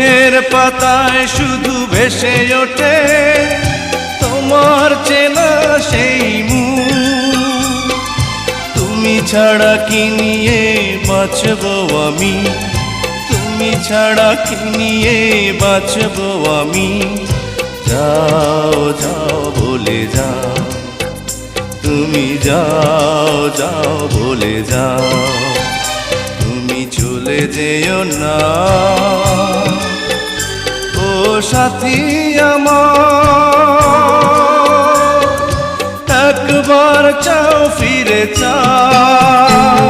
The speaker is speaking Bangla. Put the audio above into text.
চোখের পাতায় শুধু ভেসে ওঠে তোমার চেনা সেই মুখ। তুমি ছাড়া কি নিয়ে বাঁচবো আমি, তুমি ছাড়া কি নিয়ে বাঁচবো আমি। যাও যাও বলে যাও, তুমি যাও যাও বলে যাও। তুমি চলে যেও না ও সাথী আমার, একবার চাও ফিরে চাও।